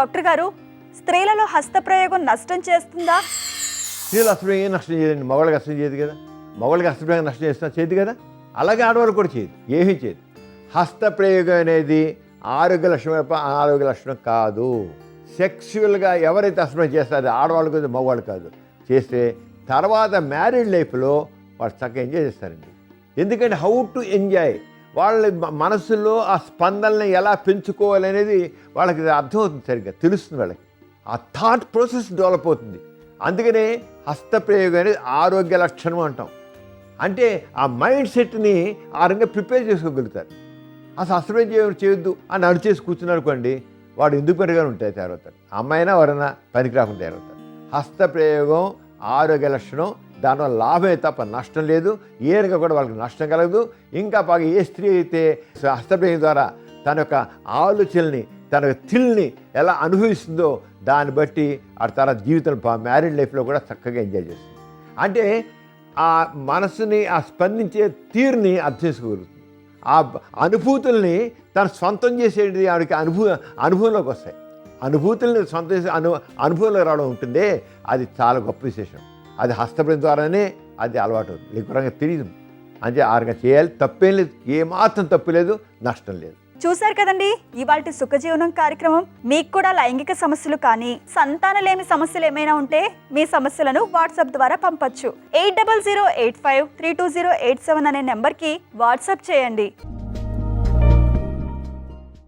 Doctor గారు, స్త్రీలలో హస్తప్రయోగం నష్టం చేస్తుందా? స్త్రీలు హస్తప్రయోగం నష్టం చేయదండి, మగవాళ్ళకి నష్టం చేయదు కదా. మగవాళ్ళకి హస్తప్రయోగం నష్టం చేస్తున్నా చేయదు కదా, అలాగే ఆడవాళ్ళు కూడా చేయదు, ఏమీ చేయదు. హస్తప్రయోగం అనేది ఆరోగ్య లక్షణం తప్ప అనారోగ్య లక్షణం కాదు. సెక్చువల్గా ఎవరైతే హస్తప్రయోగం చేస్తారో ఆడవాళ్ళు కాదు, మగవాళ్ళు కాదు, చేస్తే తర్వాత మ్యారీడ్ లైఫ్లో వాళ్ళు చక్కగా ఎంజాయ్ చేస్తారండి. ఎందుకంటే హౌ టు ఎంజాయ్, వాళ్ళ మనసులో ఆ స్పందనని ఎలా పెంచుకోవాలనేది వాళ్ళకి అర్థమవుతుంది, సరిగ్గా తెలుస్తుంది వాళ్ళకి, ఆ థాట్ ప్రాసెస్ డెవలప్ అవుతుంది. అందుకనే హస్తప్రయోగం అనేది ఆరోగ్య లక్షణం అంటాం. అంటే ఆ మైండ్ సెట్ని ఆ రకంగా ప్రిపేర్ చేసుకోగలుగుతారు. అసలు హస్తప్రయోగం చేయొద్దు అని అడిచేసి కూర్చున్నారు అనుకోండి, వాడు ఎందుకు పెరగానే ఉంటాయి తయారవుతారు, అమ్మాయినా ఎవరైనా పనికి రాకుండా తయారవుతారు. హస్తప్రయోగం ఆరోగ్య లక్షణం, దానివల్ల లాభమే తప్ప నష్టం లేదు. ఏ రకంగా కూడా వాళ్ళకి నష్టం కలగదు. ఇంకా బాగా ఏ స్త్రీ అయితే హస్తప్రయోగం ద్వారా తన యొక్క ఆలోచనల్ని, తన యొక్క థిల్ని ఎలా అనుభవిస్తుందో దాన్ని బట్టి ఆ తర్వాత జీవితం మ్యారీడ్ లైఫ్లో కూడా చక్కగా ఎంజాయ్ చేస్తుంది. అంటే ఆ మనసుని, ఆ స్పందించే తీరుని అర్థం చేసుకోగలుగుతుంది. ఆ అనుభూతుల్ని తను సొంతం చేసేది ఆవిడకి అనుభవంలోకి వస్తాయి. అనుభూతుల్ని సొంతం చేసే అనుభవంలోకి రావడం ఉంటుందే, అది చాలా గొప్ప విశేషం. అది హస్తప్రయోగం ద్వారానే అది అలవాటు అవుతుంది, లేకపోతే తెలియదు. అంటే ఆ రకంగా చేయాలి, తప్పేం లేదు, ఏమాత్రం తప్పు లేదు, నష్టం లేదు. చూశారు కదండి ఇవాల్టి సుఖజీవనం కార్యక్రమం. మీకు కూడా లైంగిక సమస్యలు కానీ సంతానలేమి సమస్యలు ఏమైనా ఉంటే మీ సమస్యలను వాట్సాప్ ద్వారా పంపొచ్చు. 8008532087 అనే నెంబర్కి వాట్సాప్ చేయండి.